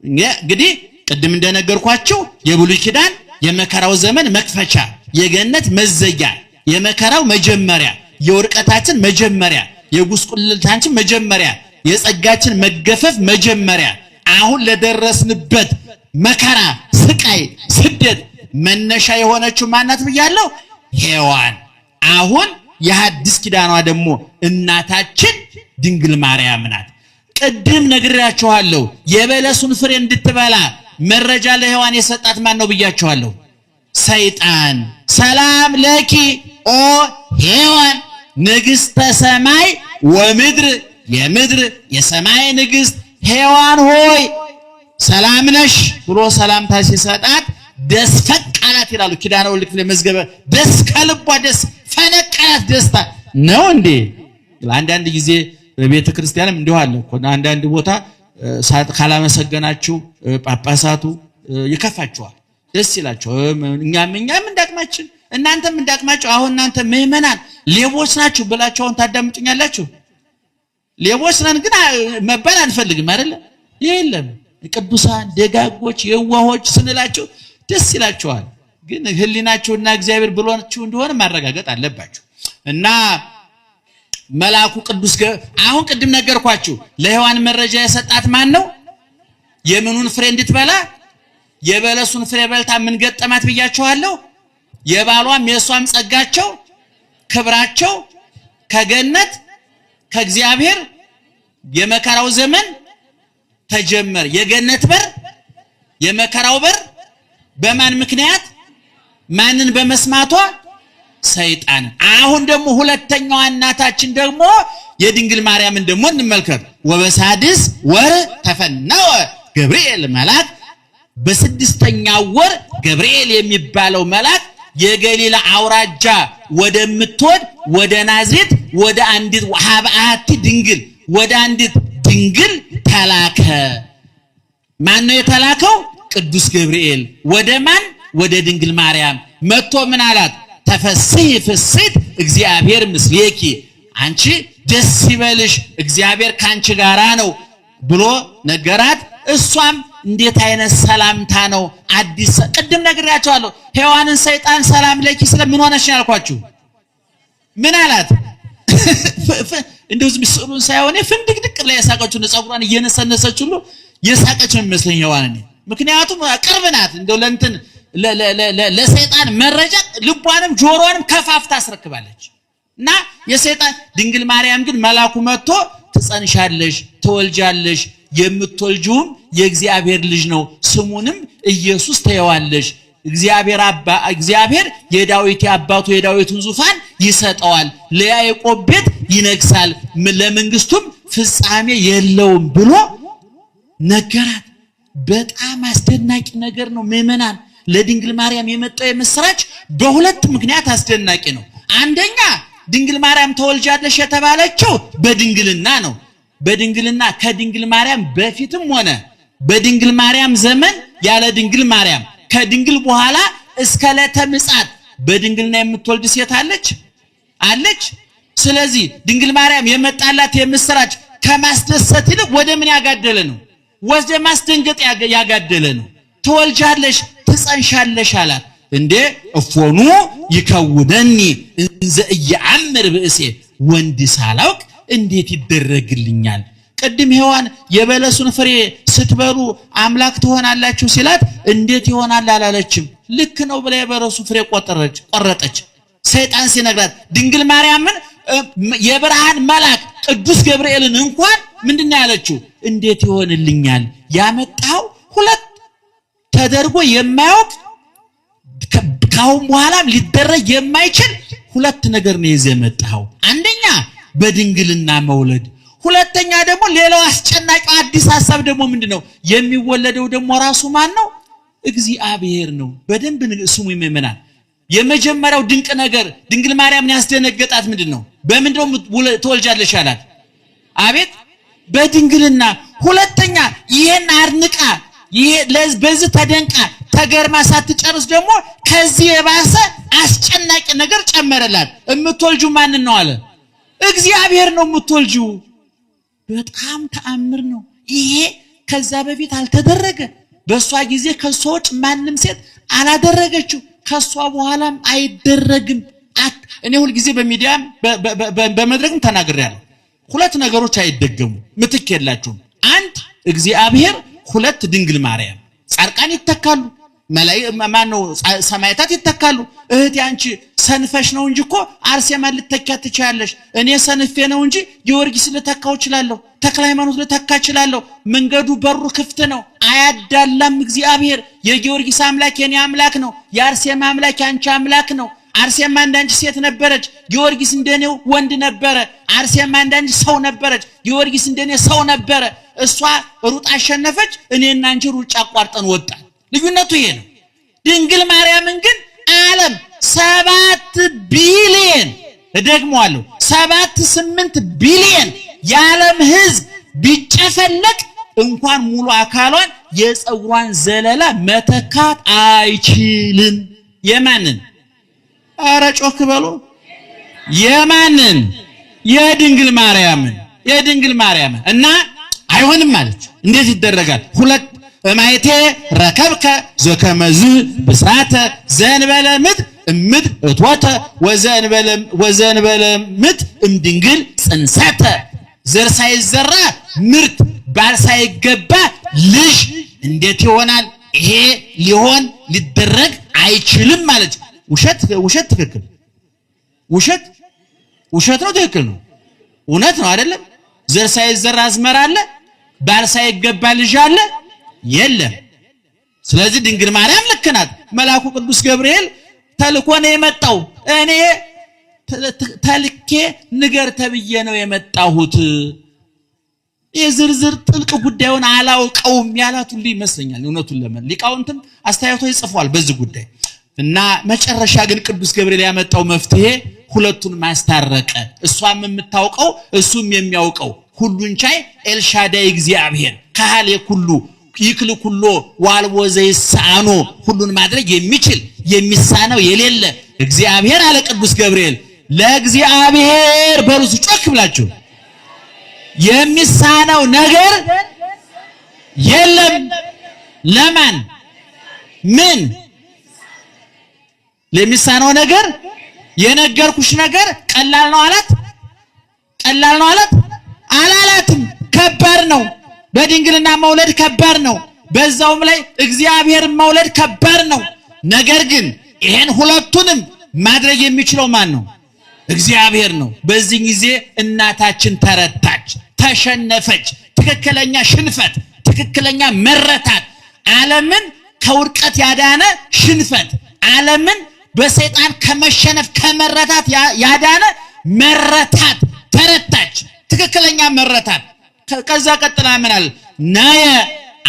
[SPEAKER 1] እንግዲህ ቅድም እንደነገርኳችሁ የብሉይ ኪዳን የመከራው ዘመን መክፈቻ፣ የገነት መዘጊያ፣ የመከራው መጀመሪያ፣ የወርቀታችን መጀመሪያ፣ የጉስቁልታችን መጀመሪያ፣ የጸጋችን መገፈፍ መጀመሪያ፣ አሁን ለደረስንበት መከራ፣ ስቃይ፣ ስደት መነሻ የሆነችው ማናት ብያለሁ? ሔዋን። አሁን የሐዲስ ኪዳኗ ደግሞ እናታችን ድንግል ማርያም ናት። ቅድም ነግሬያችኋለሁ። የበለሱን ፍሬ እንድትበላ መረጃ ለሔዋን የሰጣት ማን ነው ብያችኋለሁ? ሰይጣን። ሰላም ለኪ ኦ ሔዋን ንግሥተ ሰማይ ወምድር፣ የምድር የሰማይ ንግሥት ሔዋን ሆይ ሰላም ነሽ ብሎ ሰላምታ ሲሰጣት ደስ ፈቃላት ይላሉ ኪዳነ ወልድ ክፍለ መዝገበ። ደስ ከልቧ ደስ ፈነቀላት። ደስታ ነው እንዴ? አንዳንድ ጊዜ በቤተ ክርስቲያንም እንዲሁ አለ እኮ አንዳንድ ቦታ ካላመሰገናችሁ ጳጳሳቱ ይከፋቸዋል፣ ደስ ይላቸው። እኛም እንዳቅማችን እናንተም እንዳቅማችሁ። አሁን እናንተ ምእመናን ሌቦች ናችሁ ብላችሁን ታዳምጡኛላችሁ። ሌቦች ነን ግን መባል አንፈልግም አይደል? የለም ቅዱሳን ደጋጎች የዋሆች ስንላችሁ ደስ ይላችኋል። ግን ህሊናችሁና እግዚአብሔር ብሎናችሁ እንደሆነ ማረጋገጥ አለባችሁ። እና መልአኩ ቅዱስ አሁን ቅድም ነገርኳችሁ ለሔዋን መረጃ የሰጣት ማን ነው? የምኑን ፍሬ እንድትበላ? የበለሱን ፍሬ በልታ ምን ገጠማት ብያችኋለሁ? የባሏም የሷም ጸጋቸው ክብራቸው ከገነት ከእግዚአብሔር የመከራው ዘመን ተጀመረ። የገነት በር የመከራው በር በማን ምክንያት? ማንን በመስማቷ? ሰይጣን። አሁን ደግሞ ሁለተኛዋ እናታችን ደግሞ የድንግል ማርያምን ደግሞ እንመልከት። ወበሳድስ ወር ተፈነወ ገብርኤል መልአክ። በስድስተኛው ወር ገብርኤል የሚባለው መልአክ የገሊላ አውራጃ ወደምትወድ ወደ ናዝሬት ወደ አንዲት ሀብአቲ ድንግል ወደ አንዲት ድንግል ተላከ። ማን ነው የተላከው? ቅዱስ ገብርኤል። ወደ ማን? ወደ ድንግል ማርያም መጥቶ ምን አላት? ተፈስሒ ፍስሕት እግዚአብሔር ምስሌኪ፣ አንቺ ደስ ይበልሽ እግዚአብሔር ካንቺ ጋራ ነው ብሎ ነገራት። እሷም እንዴት አይነት ሰላምታ ነው! አዲስ ቅድም ነግሬያችኋለሁ። ሔዋንን ሰይጣን ሰላም ለኪ ስለምን ሆነሽ ያልኳችሁ ምን አላት? እንደዚህ ምስሉን ሳይሆን ፍንድቅድቅ ብላ የሳቀችው ጸጉሯን እየነሰነሰች ሁሉ የሳቀች መስለኝ ሔዋን። ምክንያቱም ቅርብ ናት። እንደው ለእንትን ለሰይጣን መረጃ ልቧንም ጆሮዋንም ከፋፍታ አስረክባለች። እና የሰይጣን ድንግል ማርያም ግን መልአኩ መጥቶ ትጸንሻለሽ፣ ትወልጃለሽ፣ የምትወልጂውም የእግዚአብሔር ልጅ ነው፣ ስሙንም ኢየሱስ ትይዋለሽ። እግዚአብሔር የዳዊት አባቱ የዳዊትን ዙፋን ይሰጠዋል፣ ለያዕቆብ ቤት ይነግሳል፣ ለመንግስቱም ፍጻሜ የለውም ብሎ ነገራት። በጣም አስደናቂ ነገር ነው ምእመናን። ለድንግል ማርያም የመጣው የምስራች በሁለት ምክንያት አስደናቂ ነው። አንደኛ ድንግል ማርያም ተወልጃለሽ የተባለችው በድንግልና ነው። በድንግልና ከድንግል ማርያም በፊትም ሆነ በድንግል ማርያም ዘመን ያለ ድንግል ማርያም ከድንግል በኋላ እስከ ዕለተ ምጽአት በድንግልና የምትወልድ ሴት አለች። ስለዚህ ድንግል ማርያም የመጣላት የምስራች ከማስደሰት ይልቅ ወደ ምን ያጋደለ ነው? ወደ ማስደንገጥ ያጋደለ ነው። ትወልጃለሽ፣ ትጸንሻለሽ አላት። እንዴ እፎኑ ይከውነኒ እንዘ ኢየአምር ብእሴ፣ ወንድ ሳላውቅ እንዴት ይደረግልኛል? ቅድም ሔዋን የበለሱን ፍሬ ስትበሉ አምላክ ትሆናላችሁ ሲላት እንዴት ይሆናል አላለችም። ልክ ነው ብላ የበለሱ ፍሬ ቆረጠች። ሰይጣን ሲነግራት ድንግል ማርያምን የብርሃን መልአክ ቅዱስ ገብርኤልን እንኳን ምንድነው ያለችው? እንዴት ይሆንልኛል? ያመጣው ሁለት ተደርጎ የማያውቅ ካሁን በኋላም ሊደረግ የማይችል ሁለት ነገር ነው ይዘህ የመጣው። አንደኛ በድንግልና መውለድ፣ ሁለተኛ ደግሞ ሌላው አስጨናቂ አዲስ ሐሳብ ደግሞ ምንድነው? የሚወለደው ደግሞ ራሱ ማን ነው? እግዚአብሔር ነው። በደንብ ስሙ ይመናል። የመጀመሪያው ድንቅ ነገር ድንግል ማርያምን ያስደነገጣት ምንድነው? በምንድነው ትወልጃለሽ አላት? አቤት በድንግልና። ሁለተኛ ይሄን አድንቃ በዚህ ተደንቃ ተገርማ ሳትጨርስ ደግሞ ከዚህ የባሰ አስጨናቂ ነገር ጨመረላት። የምትወልጂው ማንን ነው አለ? እግዚአብሔር ነው የምትወልጂው። በጣም ተአምር ነው ይሄ። ከዛ በፊት አልተደረገ። በሷ ጊዜ ከሷ ውጭ ማንም ሴት አላደረገችው። ከሷ በኋላም አይደረግም። እኔ ሁሉ ጊዜ በሚዲያም በመድረክም ተናግሬያለሁ። ሁለት ነገሮች አይደገሙ ምትክ የላቸውም። አንድ እግዚአብሔር፣ ሁለት ድንግል ማርያም። ጻድቃን ይተካሉ፣ ማነው ሰማዕታት ይተካሉ። እህት ያንቺ ሰንፈሽ ነው እንጂ እኮ አርሴማ ልተካት ትችያለሽ። እኔ ሰንፌ ነው እንጂ ጊዮርጊስ ልተካው እችላለሁ፣ ተክለ ሃይማኖት ልተካ እችላለሁ። መንገዱ በሩ ክፍት ነው፣ አያዳላም እግዚአብሔር። የጊዮርጊስ አምላክ የኔ አምላክ ነው፣ የአርሴማ አምላክ ያንቺ አምላክ ነው። አርሴማ እንዳንቺ ሴት ነበረች፣ ጊዮርጊስ እንደኔው ወንድ ነበረ። አርሴማ እንዳንቺ ሰው ነበረች፣ ጊዮርጊስ እንደኔ ሰው ነበረ። እሷ ሩጣ አሸነፈች፣ እኔና አንቺ ሩጫ አቋርጠን ወጣን። ልዩነቱ ይሄ ነው። ድንግል ማርያምን ግን ዓለም 7 ቢሊየን እደግመዋለሁ 7-8 ቢሊየን የዓለም ሕዝብ ቢጨፈለቅ እንኳን ሙሉ አካሏን የፀጉሯን ዘለላ መተካት አይችልም። የማንን? አረ ጮክ በሉ። የማንን? የድንግል ማርያምን። የድንግል ማርያምን እና አይሆንም ማለት እንዴት ይደረጋል? ሁለት እማይቴ ረከብከ ዘከመዝ ብስራተ ዘንበለ ምድ እምድ እትወተ ወዘንበለ ምድ እምድንግል ጽንሰተ። ዘር ሳይዘራ ምርት ባል ሳይገባ ልጅ እንዴት ይሆናል? ይሄ ሊሆን ሊደረግ አይችልም ማለት። ውሸት ትክክል፣ ውሸት ነው ትክክል ነው፣ እውነት ነው አይደለም? ዘር ሳይዘራ አዝመራ አለ፣ ባል ሳይገባ ልጅ አለ የለም። ስለዚህ ድንግል ማርያም ልክ ናት። መልአኩ ቅዱስ ገብርኤል ተልኮ ነው የመጣው። እኔ ተልኬ ንገር ተብዬ ነው የመጣሁት። የዝርዝር ጥልቅ ጉዳዩን አላውቀውም ያላት ሁሉ ይመስለኛል። እውነቱን ለምን ሊቃውንትም አስተያየቶ ይጽፏል በዚህ ጉዳይ። እና መጨረሻ ግን ቅዱስ ገብርኤል ያመጣው መፍትሄ ሁለቱን ማስታረቀ። እሷም የምታውቀው እሱም የሚያውቀው ሁሉን ቻይ ኤልሻዳይ እግዚአብሔር ካህሌ ኩሉ ይክል ኩሎ ዋልቦ ዘይሳኖ ሁሉን ማድረግ የሚችል የሚሳነው የሌለ እግዚአብሔር አለ ቅዱስ ገብርኤል። ለእግዚአብሔር በሩስ ጮክ ብላችሁ የሚሳነው ነገር የለም። ለማን? ምን ለሚሳነው ነገር? የነገርኩሽ ነገር ቀላል ነው አላት? ቀላል ነው አላት? አላላትም። ከባድ ነው። በድንግልና መውለድ ከባድ ነው። በዛውም ላይ እግዚአብሔር መውለድ ከባድ ነው። ነገር ግን ይሄን ሁለቱንም ማድረግ የሚችለው ማን ነው? እግዚአብሔር ነው። በዚህ ጊዜ እናታችን ተረታች፣ ተሸነፈች። ትክክለኛ ሽንፈት፣ ትክክለኛ መረታት፣ ዓለምን ከውድቀት ያዳነ ሽንፈት፣ ዓለምን በሰይጣን ከመሸነፍ ከመረታት ያዳነ መረታት፣ ተረታች። ትክክለኛ መረታት። ከዛ ቀጥላ ምናል ናየ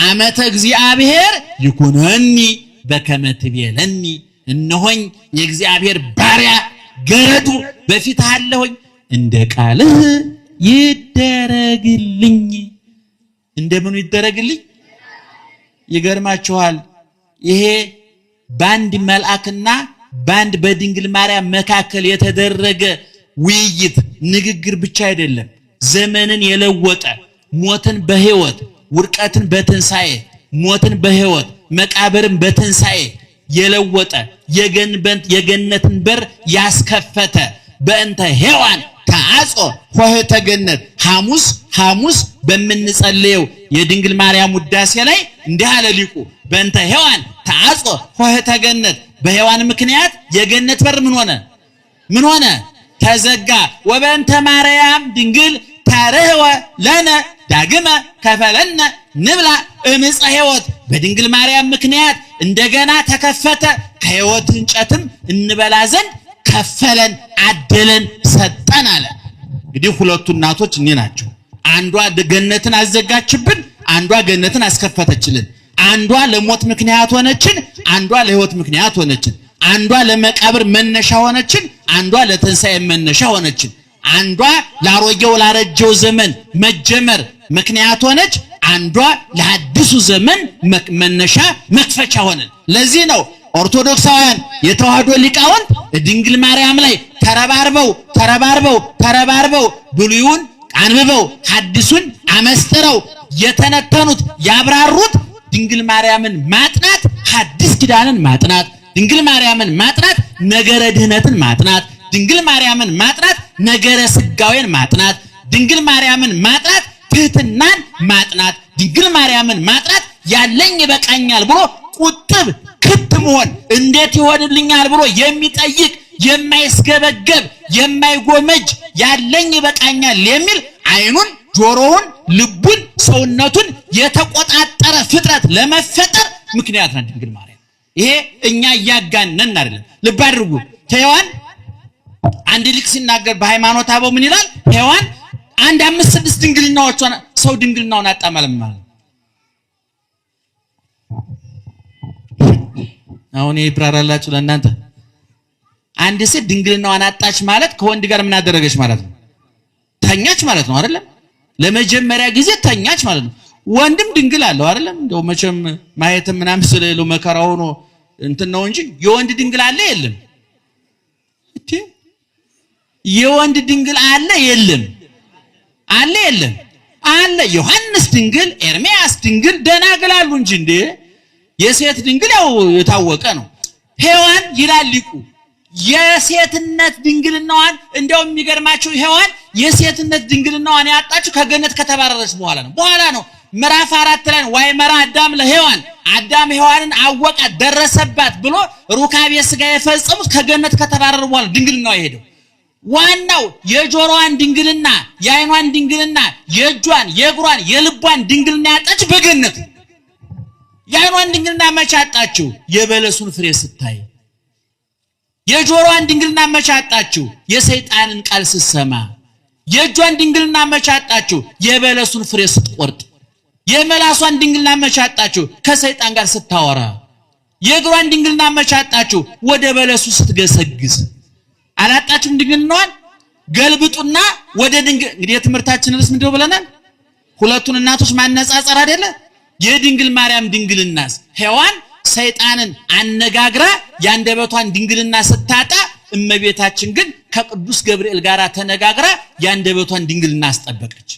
[SPEAKER 1] ዓመተ እግዚአብሔር ይኩነኒ በከመ ትቤለኒ። እነሆኝ የእግዚአብሔር ባሪያ ገረዱ በፊትህ አለሁኝ፣ እንደ ቃልህ ይደረግልኝ። እንደምኑ ይደረግልኝ? ይገርማችኋል። ይሄ በአንድ መልአክና በአንድ በድንግል ማርያም መካከል የተደረገ ውይይት ንግግር ብቻ አይደለም። ዘመንን የለወጠ ሞትን በሕይወት ውድቀትን በትንሳኤ ሞትን በሕይወት መቃብርን በትንሳኤ የለወጠ የገነትን በር ያስከፈተ በእንተ ሔዋን ተዓጾ ኆኅተ ገነት። ሐሙስ በምንጸልየው የድንግል ማርያም ውዳሴ ላይ እንዲህ አለ ሊቁ፣ በእንተ ሔዋን ተዓጾ ኆኅተ ገነት። በሔዋን ምክንያት የገነት በር ምን ሆነ? ተዘጋ። ወበእንተ ማርያም ድንግል ተርኅወ ለነ ዳግመ ከፈለነ ንብላ እምፀ ሕይወት። በድንግል ማርያም ምክንያት እንደገና ተከፈተ፣ ከሕይወት እንጨትም እንበላ ዘንድ ከፈለን፣ አደለን፣ ሰጠን አለ። እንግዲህ ሁለቱ እናቶች እኔ ናቸው። አንዷ ገነትን አዘጋችብን፣ አንዷ ገነትን አስከፈተችልን። አንዷ ለሞት ምክንያት ሆነችን፣ አንዷ ለሕይወት ምክንያት ሆነችን። አንዷ ለመቃብር መነሻ ሆነችን፣ አንዷ ለትንሣኤ መነሻ ሆነችን። አንዷ ላሮጌው ላረጀው ዘመን መጀመር ምክንያት ሆነች፣ አንዷ ለአዲሱ ዘመን መነሻ መክፈቻ ሆነን። ለዚህ ነው ኦርቶዶክሳውያን የተዋህዶ ሊቃውንት ድንግል ማርያም ላይ ተረባርበው ብሉይን አንብበው ሐዲሱን አመስጥረው የተነተኑት ያብራሩት ድንግል ማርያምን ማጥናት ሐዲስ ኪዳንን ማጥናት፣ ድንግል ማርያምን ማጥናት ነገረ ድህነትን ማጥናት፣ ድንግል ማርያምን ማጥናት ነገረ ስጋዌን ማጥናት፣ ድንግል ማርያምን ማጥናት ትህትናን ማጥናት፣ ድንግል ማርያምን ማጥናት ያለኝ ይበቃኛል ብሎ ቁጥብ ክት መሆን እንዴት ይሆንልኛል ብሎ የሚጠይቅ የማይስገበገብ የማይጎመጅ ያለኝ ይበቃኛል የሚል አይኑን ጆሮውን ልቡን ሰውነቱን የተቆጣጠረ ፍጥረት ለመፈጠር ምክንያት ናት ድንግል ማርያም። ይሄ እኛ ያጋነን አይደለም። ልብ አድርጉ። ሔዋን አንድ ሊቅ ሲናገር በሃይማኖት አበው ምን ይላል? ሔዋን አንድ 5-6 ድንግልናዎቿን ሰው ድንግልናውን አጣ ማለት ነው። አሁን ይብራራላችሁ ለእናንተ። አንድ ሴት ድንግልናዋን አጣች ማለት ከወንድ ጋር ምን አደረገች ማለት ነው? ተኛች ማለት ነው አይደለም? ለመጀመሪያ ጊዜ ተኛች ማለት ነው። ወንድም ድንግል አለው አይደለም? እንደው መቼም ማየትም ምናምን ስለሌለው መከራ ሆኖ እንትን ነው እንጂ የወንድ ድንግል አለ የለም? እቴ የወንድ ድንግል አለ የለም? አለ የለም? አለ። ዮሐንስ ድንግል፣ ኤርሚያስ ድንግል ደናግል አሉ እንጂ እንዴ የሴት ድንግል ያው የታወቀ ነው። ሔዋን ይላል ሊቁ የሴትነት ድንግልናዋን እንደው የሚገርማችሁ ሔዋን የሴትነት ድንግልናዋን ያጣችው ከገነት ከተባረረች በኋላ ነው። ምዕራፍ 4 ላይ ዋይ መራ አዳም ለሔዋን አዳም ሔዋንን አወቀ ደረሰባት ብሎ ሩካቤ ሥጋ የፈጸሙት ከገነት ከተባረሩ በኋላ ድንግልናዋ ሄደው ዋናው የጆሮዋን ድንግልና የዓይኗን ድንግልና የእጇን የእግሯን የልቧን ድንግልና ያጣችው በገነት። የዓይኗን ድንግልና መቼ አጣችው? የበለሱን ፍሬ ስታይ። የጆሮዋን ድንግልና መቼ አጣችው? የሰይጣንን ቃል ስትሰማ። የእጇን ድንግልና መቼ አጣችው? የበለሱን ፍሬ ስትቆርጥ። የመላሷን ድንግልና መቼ አጣችው? ከሰይጣን ጋር ስታወራ። የእግሯን ድንግልና መቼ አጣችው? ወደ በለሱ ስትገሰግስ። አላጣችሁም ድንግልናዋን? ገልብጡና ወደ ድንግል እንግዲህ የትምህርታችን ርዕስ ምንድነው ብለናል? ሁለቱን እናቶች ማነጻጸር አይደለ? የድንግል ማርያም ድንግልናስ ሔዋን ሰይጣንን አነጋግራ ያንደበቷን ድንግልና ስታጣ፣ እመቤታችን ግን ከቅዱስ ገብርኤል ጋር ተነጋግራ ያንደበቷን ድንግልና አስጠበቀች።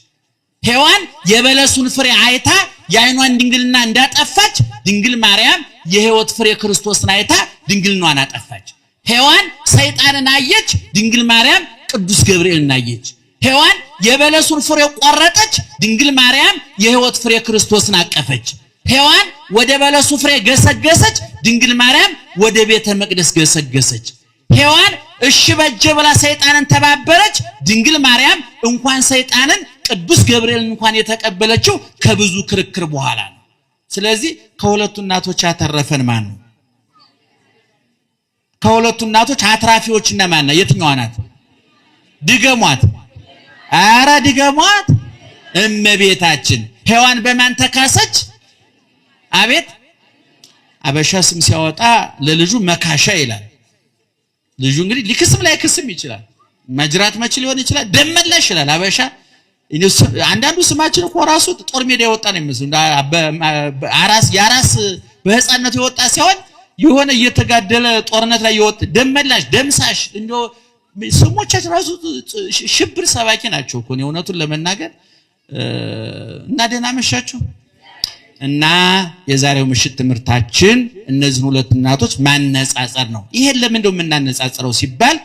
[SPEAKER 1] ሔዋን የበለሱን ፍሬ አይታ የዓይኗን ድንግልና እንዳጠፋች፣ ድንግል ማርያም የሕይወት ፍሬ ክርስቶስን አይታ ድንግልናዋን አጠፋች። ሔዋን ሰይጣንን አየች፣ ድንግል ማርያም ቅዱስ ገብርኤልን አየች። ሔዋን የበለሱን ፍሬ ቆረጠች፣ ድንግል ማርያም የሕይወት ፍሬ ክርስቶስን አቀፈች። ሔዋን ወደ በለሱ ፍሬ ገሰገሰች፣ ድንግል ማርያም ወደ ቤተ መቅደስ ገሰገሰች። ሔዋን እሺ በጀ ብላ ሰይጣንን ተባበረች፣ ድንግል ማርያም እንኳን ሰይጣንን ቅዱስ ገብርኤልን እንኳን የተቀበለችው ከብዙ ክርክር በኋላ ነው። ስለዚህ ከሁለቱ እናቶች ያተረፈን ማን ነው? ከሁለቱ እናቶች አትራፊዎች እነማን ናቸው? የትኛዋ ናት? ድገሟት። አረ ድገሟት። እመቤታችን። ሔዋን በማን ተካሰች? አቤት አበሻ ስም ሲያወጣ ለልጁ መካሻ ይላል። ልጁ እንግዲህ ሊክስም ላይ ክስም ይችላል። መጅራት መች ሊሆን ይችላል። ደመላሽ ይላል አበሻ። አንዳንዱ ስማችን እኮ ራሱ ጦር ሜዳ የወጣ ነው የሚመስለው። ያራስ በህፃንነቱ የወጣ ሲሆን የሆነ እየተጋደለ ጦርነት ላይ የወጣ ደመላሽ፣ ደምሳሽ እንደው ስሞቻችን ራሱ ሽብር ሰባኪ ናቸው እኮ ነው እውነቱን ለመናገር። እና ደህና መሻችሁ። እና የዛሬው ምሽት ትምህርታችን እነዚህን ሁለት እናቶች ማነጻጸር ነው። ይሄን ለምን እንደው የምናነጻጽረው ሲባል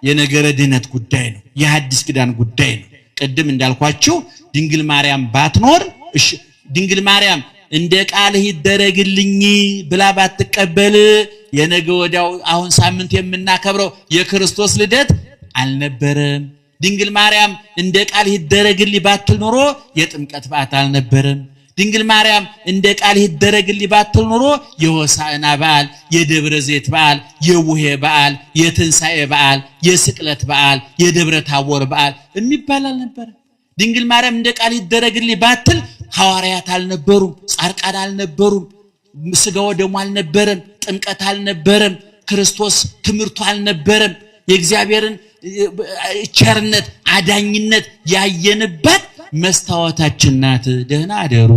[SPEAKER 1] የነገረ ድህነት ጉዳይ ነው፣ የሐዲስ ኪዳን ጉዳይ ነው። ቅድም እንዳልኳችሁ ድንግል ማርያም ባትኖር ድንግል ማርያም እንደ ቃልህ ይደረግልኝ ብላ ባትቀበል የነገ ወዲያው አሁን ሳምንት የምናከብረው የክርስቶስ ልደት አልነበረም። ድንግል ማርያም እንደ ቃልህ ይደረግልኝ ባትል ኖሮ የጥምቀት በዓል አልነበረም። ድንግል ማርያም እንደ ቃልህ ይደረግልኝ ባትል ኖሮ የሆሳዕና በዓል፣ የደብረ ዘይት በዓል፣ የቡሄ በዓል፣ የትንሣኤ በዓል፣ የስቅለት በዓል፣ የደብረ ታቦር በዓል የሚባል አልነበረም። ድንግል ማርያም እንደ ቃልህ ይደረግልኝ ባትል ሐዋርያት አልነበሩም፣ ጻድቃን አልነበሩም፣ ስጋው ደሙ አልነበረም፣ ጥምቀት አልነበረም፣ ክርስቶስ ትምህርቱ አልነበረም። የእግዚአብሔርን ቸርነት አዳኝነት ያየንበት መስታወታችን ናት። ደህና አደሩ።